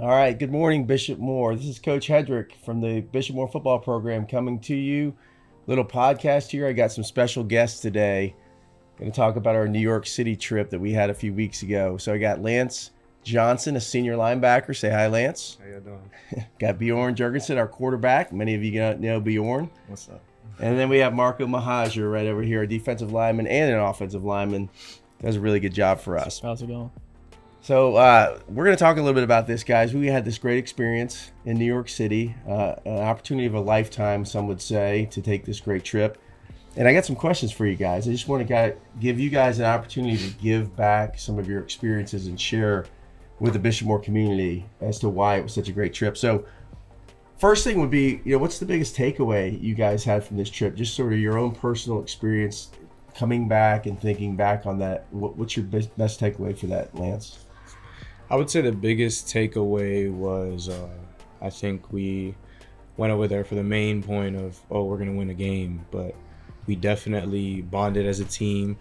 All right, good morning, Bishop Moore. This is Coach Hedrick from the Bishop Moore football program coming to you. Little podcast here. I got some special guests today. Going to talk about our New York City trip that we had a few weeks ago. So I got Lance Johnson, a senior linebacker. Say hi, Lance. How you doing? Got Bjorn Jurgensen, our quarterback. Many of you know Bjorn. What's up? And then we have Marco Mahajer right over here, a defensive lineman and an offensive lineman. Does a really good job for us. How's it going? So we're going to talk a little bit about this, guys. We had this great experience in New York City, an opportunity of a lifetime, some would say, to take this great trip. And I got some questions for you guys. I just want to give you guys an opportunity to give back some of your experiences and share with the Bishop Moore community as to why it was such a great trip. So first thing would be, what's the biggest takeaway you guys had from this trip? Just sort of your own personal experience coming back and thinking back on that. What's your best takeaway for that, Lance? I would say the biggest takeaway was I think we went over there for the main point of, we're going to win a game, but we definitely bonded as a team.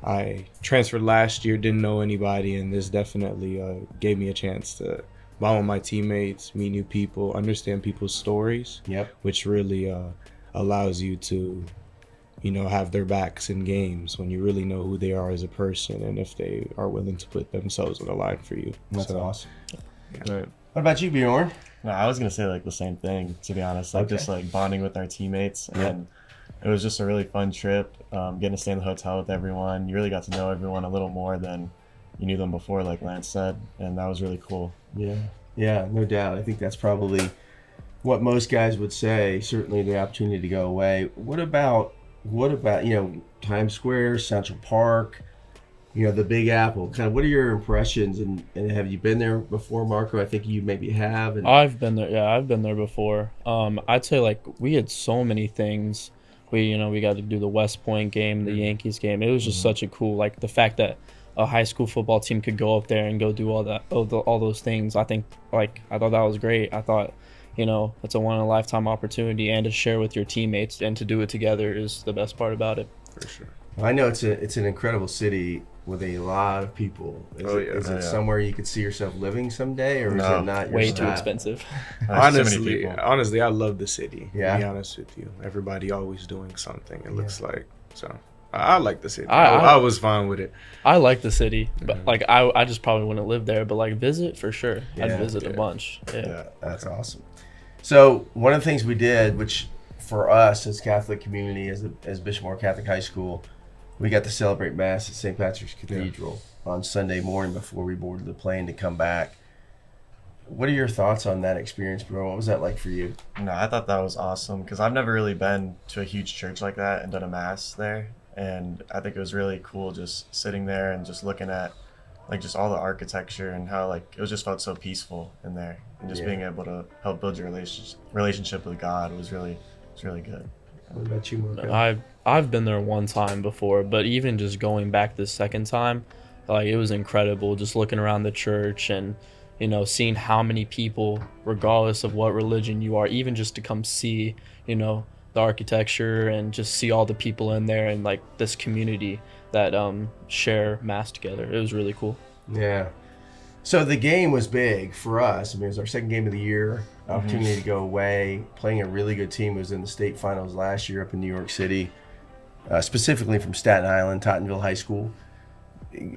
I transferred last year, didn't know anybody, and this definitely gave me a chance to bond with my teammates, meet new people, understand people's stories, which really allows you to have their backs in games when you really know who they are as a person and if they are willing to put themselves on the line for you. That's awesome. Yeah. Right. What about you, Bjorn? No, I was gonna say the same thing, to be honest. Just bonding with our teammates, and it was just a really fun trip. Getting to stay in the hotel with everyone. You really got to know everyone a little more than you knew them before, like Lance said, and that was really cool. Yeah, no doubt. I think that's probably what most guys would say. Certainly, the opportunity to go away. What about Times Square, Central Park, the Big Apple? Kind of, what are your impressions? And have you been there before, Marco? I think you maybe have. And I've been there. Yeah, I've been there before. I'd say we had so many things. We got to do the West Point game, the Yankees game. It was just such a cool, the fact that a high school football team could go up there and go do all those things. I think I thought that was great. I thought it's a one-in-a-lifetime opportunity, and to share with your teammates and to do it together is the best part about it. For sure. Well, I know it's an incredible city with a lot of people. Is it somewhere you could see yourself living someday, or is it not your way style? Too expensive? Honestly, I love the city. Yeah. To be honest with you, everybody always doing something. It looks like so. I like the city. I was fine with it. I like the city, but I just probably wouldn't live there. But visit for sure. I'd visit a bunch. Yeah, that's awesome. So one of the things we did, which for us as Catholic community, as Bishop Moore Catholic High School, we got to celebrate Mass at St. Patrick's Cathedral on Sunday morning before we boarded the plane to come back. What are your thoughts on that experience, bro? What was that like for you? No, I thought that was awesome because I've never really been to a huge church like that and done a Mass there. And I think it was really cool just sitting there and just looking at just all the architecture and how it just felt so peaceful in there, and just being able to help build your relationship with God was really good. What about you, Marco? I've been there one time before, but even just going back the second time, it was incredible. Just looking around the church and seeing how many people, regardless of what religion you are, even just to come see the architecture and just see all the people in there and this community that share Mass together. It was really cool. Yeah. So the game was big for us. I mean, it was our second game of the year. Opportunity to go away, playing a really good team. It was in the state finals last year up in New York City, specifically from Staten Island, Tottenville High School.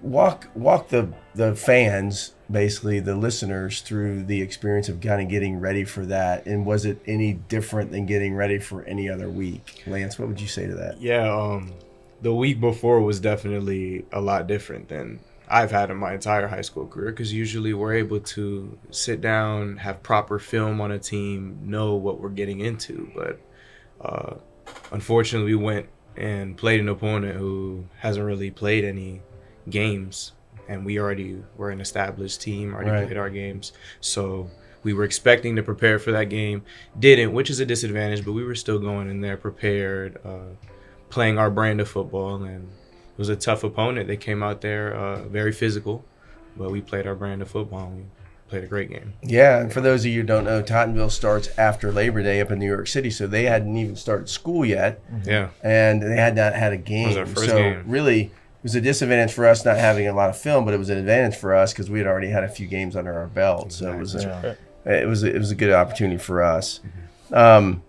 Walk the fans, basically the listeners, through the experience of kind of getting ready for that. And was it any different than getting ready for any other week? Lance, what would you say to that? Yeah, the week before was definitely a lot different than I've had in my entire high school career, because usually we're able to sit down, have proper film on a team, know what we're getting into. But unfortunately, we went and played an opponent who hasn't really played any games, and we already were an established team, already played our games. So we were expecting to prepare for that game, didn't, which is a disadvantage, but we were still going in there prepared, playing our brand of football, and it was a tough opponent. They came out there very physical, but we played our brand of football, and we played a great game. Yeah, and for those of you who don't know, Tottenville starts after Labor Day up in New York City, so they hadn't even started school yet. Yeah. And they had not had a game. It was our first so game. Really, was a disadvantage for us not having a lot of film, but it was an advantage for us because we had already had a few games under our belt. So it was a good opportunity for us. I'm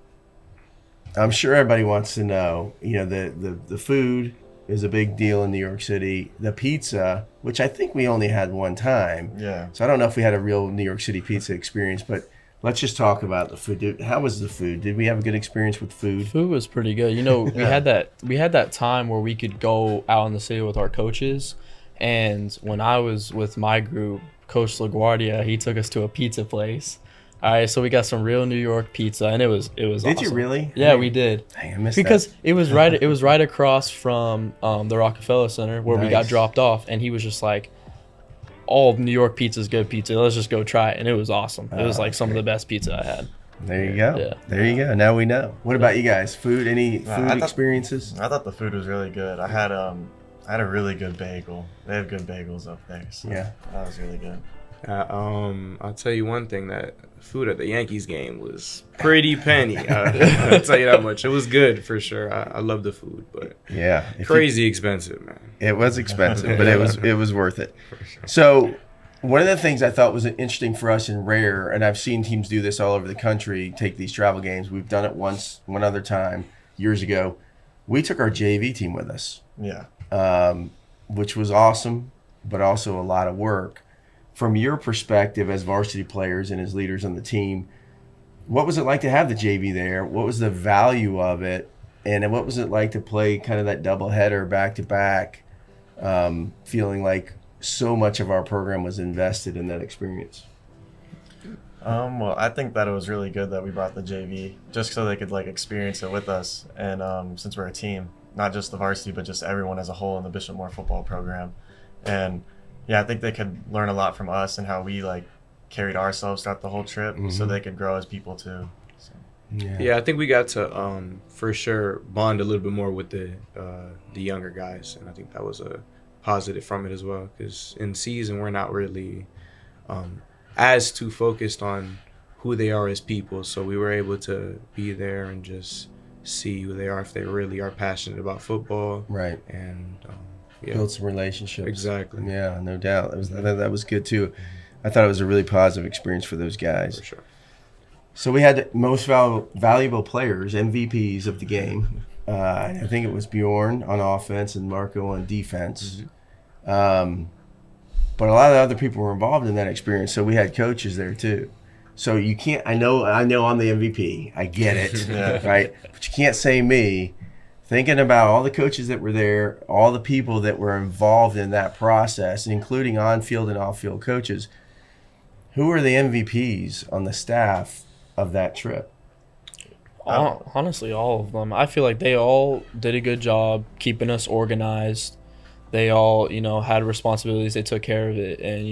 sure everybody wants to know, the food is a big deal in New York City. The pizza, which I think we only had one time. Yeah. So I don't know if we had a real New York City pizza experience, but let's just talk about the food. How was the food? Did we have a good experience with food? Food was pretty good. We had that time where we could go out in the city with our coaches, and when I was with my group, Coach LaGuardia, he took us to a pizza place. All right, so we got some real New York pizza, and it was awesome. Did you really? Yeah, we did. Dang, I missed because that. it was right across from the Rockefeller Center where we got dropped off, and he was just like, all of New York pizza is good pizza. Let's just go try it, and it was awesome. It was like some of the best pizza I had. There you go. Yeah. There you go. Now we know. What about you guys? Food? Any food experiences? I thought the food was really good. I had a really good bagel. They have good bagels up there. So Yeah. that was really good. I'll tell you one thing, that food at the Yankees game was pretty penny. I'll tell you that much. It was good for sure. I love the food, but Yeah. crazy expensive, man. It was expensive, but it was worth it. So one of the things I thought was interesting for us and rare, and I've seen teams do this all over the country, take these travel games. We've done it one other time years ago. We took our JV team with us, Yeah. which was awesome, but also a lot of work. From your perspective as varsity players and as leaders on the team, what was it like to have the JV there? What was the value of it? And what was it like to play kind of that doubleheader back to back, feeling like so much of our program was invested in that experience? Well, I think that it was really good that we brought the JV just so they could experience it with us. And since we're a team, not just the varsity, but just everyone as a whole in the Bishop Moore football program. And yeah, I think they could learn a lot from us and how we carried ourselves throughout the whole trip, so they could grow as people too. So. Yeah, I think we got to for sure bond a little bit more with the younger guys, and I think that was a positive from it as well. Because in season we're not really as too focused on who they are as people, so we were able to be there and just see who they are, if they really are passionate about football, Right. and Build some relationships. Exactly. Yeah, no doubt. That was good too. I thought it was a really positive experience for those guys. For sure. So we had most valuable players, MVPs of the game. I think it was Bjorn on offense and Marco on defense. Mm-hmm. But a lot of other people were involved in that experience. So we had coaches there too. So you can't. I know. I'm the MVP. I get it, right? But you can't say me. Thinking about all the coaches that were there, all the people that were involved in that process, including on-field and off-field coaches, who are the MVPs on the staff of that trip? Honestly, all of them. I feel like they all did a good job keeping us organized. They all, had responsibilities. They took care of it. And,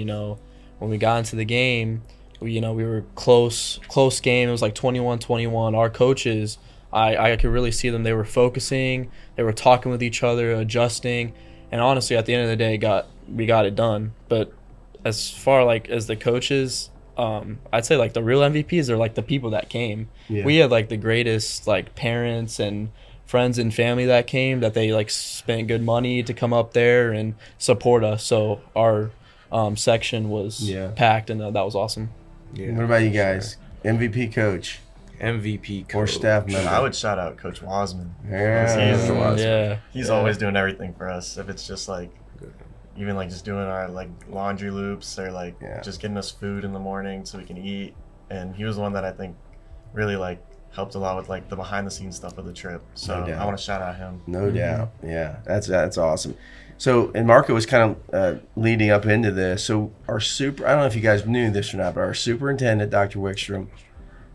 when we got into the game, we were close game. It was 21-21. Our coaches, I could really see them. They were focusing. They were talking with each other, adjusting. And honestly, at the end of the day, we got it done. But as far as the coaches, I'd say the real MVPs are the people that came. Yeah. We had the greatest parents and friends and family that came, that they spent good money to come up there and support us. So our section was packed, and that was awesome. Yeah. What about you guys? Sure. MVP coach. MVP coach. Or staff member. I would shout out Coach Wasman. Yeah. He's always doing everything for us. If it's just even just doing our laundry loops, or just getting us food in the morning so we can eat. And he was the one that I think really helped a lot with the behind the scenes stuff of the trip. So I want to shout out him. No doubt. Yeah, that's awesome. So, and Marco was kind of leading up into this. So I don't know if you guys knew this or not, but our superintendent, Dr. Wickstrom,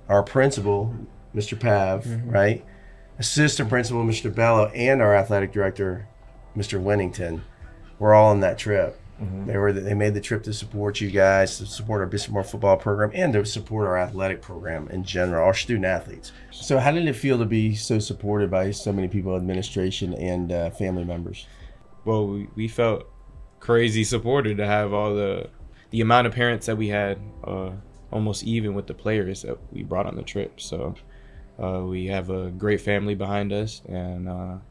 our principal, Mr. Pav, right? Assistant principal, Mr. Bello, and our athletic director, Mr. Winnington, were all on that trip. Mm-hmm. They made the trip to support you guys, to support our Bishop Moore football program, and to support our athletic program in general, our student athletes. So how did it feel to be so supported by so many people, administration and family members? Well, we felt crazy supported to have all the amount of parents that we had, almost even with the players that we brought on the trip. So we have a great family behind us, and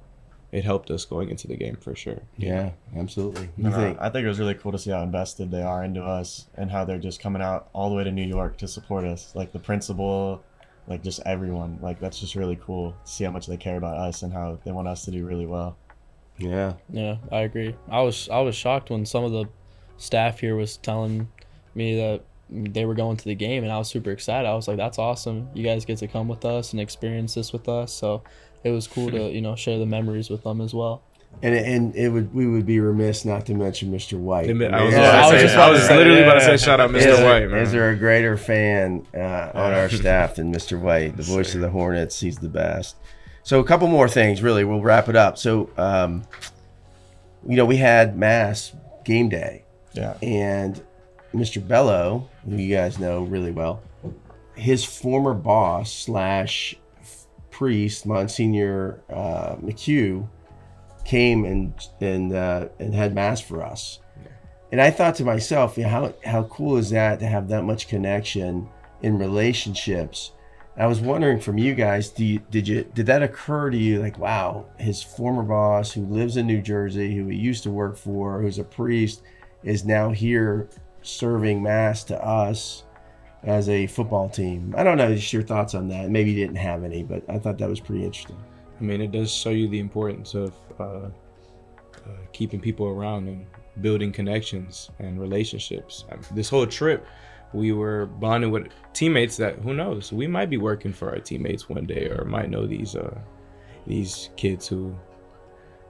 it helped us going into the game for sure. Yeah, absolutely. You And, think? I think it was really cool to see how invested they are into us and how they're just coming out all the way to New York to support us. Like the principal, like just everyone. Like that's just really cool to see how much they care about us and how they want us to do really well. Yeah. Yeah, I agree. I was shocked when some of the staff here was telling me that they were going to the game, and I was super excited. I was like, "That's awesome! You guys get to come with us and experience this with us." So it was cool to share the memories with them as well. And we would be remiss not to mention Mr. White. I was literally about to say shout out Mr. White, man. Is there a greater fan on our staff than Mr. White, the voice of the Hornets? He's the best. So a couple more things, really. We'll wrap it up. So, we had Mass game day. Yeah. And Mr. Bello, who you guys know really well, his former boss / priest, Monsignor McHugh, came and had Mass for us. Yeah. And I thought to myself, how cool is that to have that much connection in relationships? I was wondering from you guys, did that occur to you? Like, wow, his former boss who lives in New Jersey, who he used to work for, who's a priest, is now here serving Mass to us as a football team. I don't know, just your thoughts on that. Maybe you didn't have any, but I thought that was pretty interesting. I mean, it does show you the importance of keeping people around and building connections and relationships. This whole trip, we were bonding with teammates that, who knows, we might be working for our teammates one day, or might know these kids who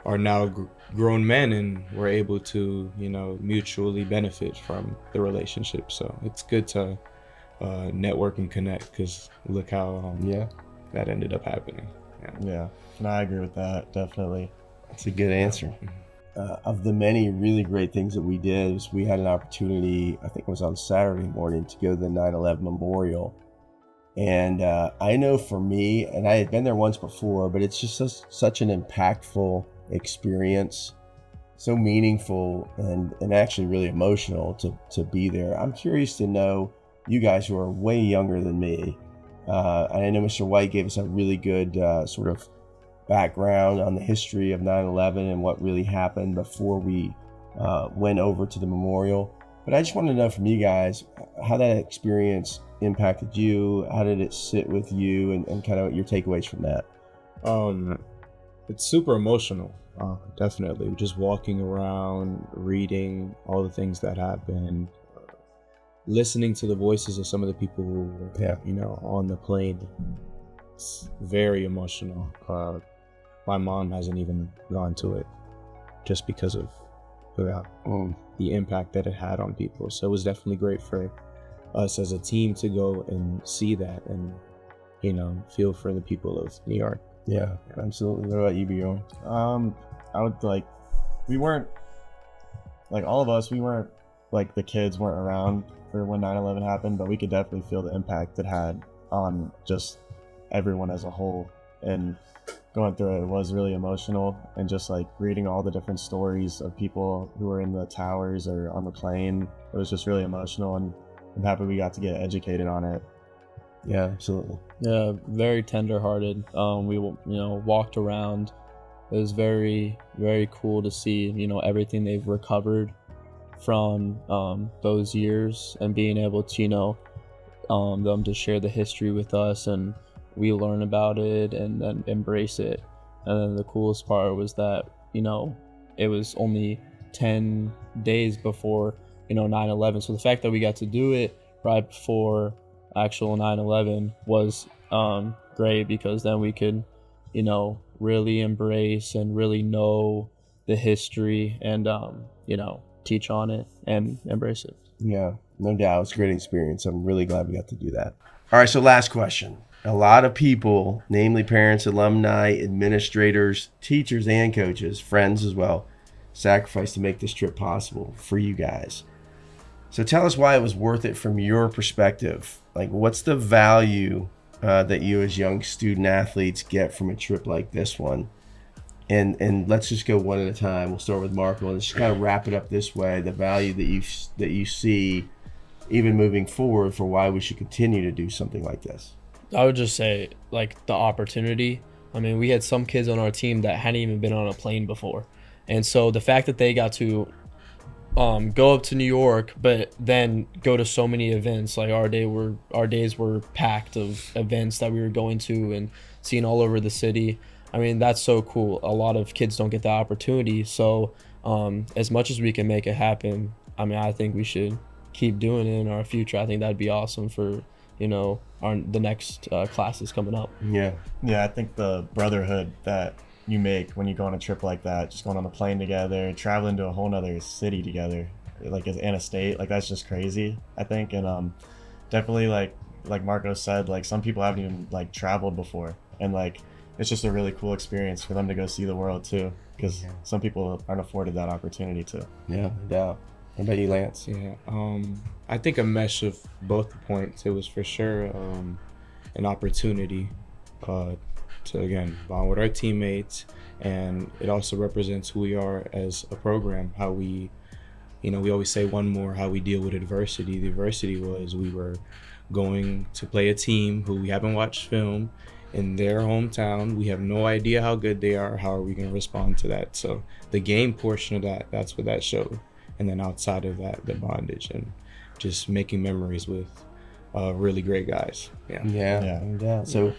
are now grown men, and we're able to, mutually benefit from the relationship. So it's good to network and connect, because look how that ended up happening. Yeah, and I agree with that, definitely. That's a good answer. Of the many really great things that we did, is we had an opportunity, I think it was on Saturday morning, to go to the 9/11 memorial. And I know for me, and I had been there once before, but it's just such an impactful experience, so meaningful and actually really emotional to be there. I'm curious to know, you guys who are way younger than me, and I know Mr. White gave us a really good sort of background on the history of 9/11 and what really happened before we went over to the memorial. But I just want to know from you guys how that experience impacted you. How did it sit with you, and kind of your takeaways from that? It's super emotional, definitely. Just walking around, reading all the things that happened, listening to the voices of some of the people who were, on the plane. It's very emotional. My mom hasn't even gone to it, just because of the impact that it had on people. So it was definitely great for us as a team to go and see that, and feel for the people of New York. Yeah, absolutely. What about you, Bjorn? I would we weren't, all of us, we weren't, the kids weren't around for when 9/11 happened, but we could definitely feel the impact it had on just everyone as a whole. And going through it was really emotional, and just reading all the different stories of people who were in the towers or on the plane, it was just really emotional, and I'm happy we got to get educated on it. Yeah, absolutely. Yeah, very tender-hearted. We walked around. It was very, very cool to see everything they've recovered from those years, and being able to them to share the history with us, and we learn about it and then embrace it. And then the coolest part was that it was only 10 days before 9/11. So the fact that we got to do it right before actual 9/11 was great, because then we could really embrace and really know the history, and teach on it and embrace it. Yeah, no doubt. It's a great experience. I'm really glad we got to do that. All right, so last question. A lot of people, namely parents, alumni, administrators, teachers, and coaches, friends as well, sacrificed to make this trip possible for you guys. So tell us why it was worth it from your perspective. What's the value that you as young student athletes get from a trip like this one? And let's just go one at a time. We'll start with Marco, and just kind of wrap it up this way. The value that you see, even moving forward, for why we should continue to do something like this. I would just say the opportunity I mean, we had some kids on our team that hadn't even been on a plane before. And so the fact that they got to go up to New York, but then go to so many events, like our days were packed of events that we were going to and seeing all over the city. I mean, that's so cool. A lot of kids don't get the opportunity. So as much as we can make it happen, I mean, I think we should keep doing it in our future. I think that'd be awesome for, the next classes coming up. Yeah. Yeah, I think the brotherhood that you make when you go on a trip like that, just going on a plane together, traveling to a whole nother city together, like in a state, like that's just crazy, I think. And definitely like Marco said, like some people haven't even like traveled before, and like it's just a really cool experience for them to go see the world too, because some people aren't afforded that opportunity to. Yeah, no doubt. How about you, Lance? Yeah, I think a mesh of both the points. It was for sure an opportunity to, again, bond with our teammates, and it also represents who we are as a program, how we, we always say one more, how we deal with adversity. The adversity was we were going to play a team who we haven't watched film in their hometown. We have no idea how good they are. How are we going to respond to that? So the game portion of that, that's what that showed. And then outside of that, the bondage and just making memories with really great guys. Yeah, no doubt. So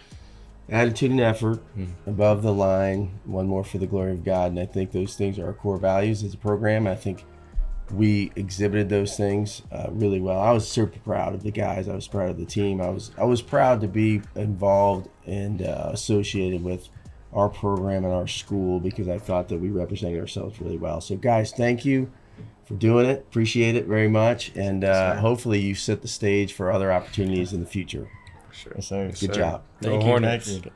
attitude and effort, above the line, one more for the glory of God. And I think those things are our core values as a program. I think we exhibited those things really well. I was super proud of the guys. I was proud of the team. I was proud to be involved and associated with our program and our school, because I thought that we represented ourselves really well. So guys, thank you for doing it. Appreciate it very much. And hopefully you set the stage for other opportunities in the future. Sure. Yes, sir. Good job. Go Thank you. Hornets. Thank you.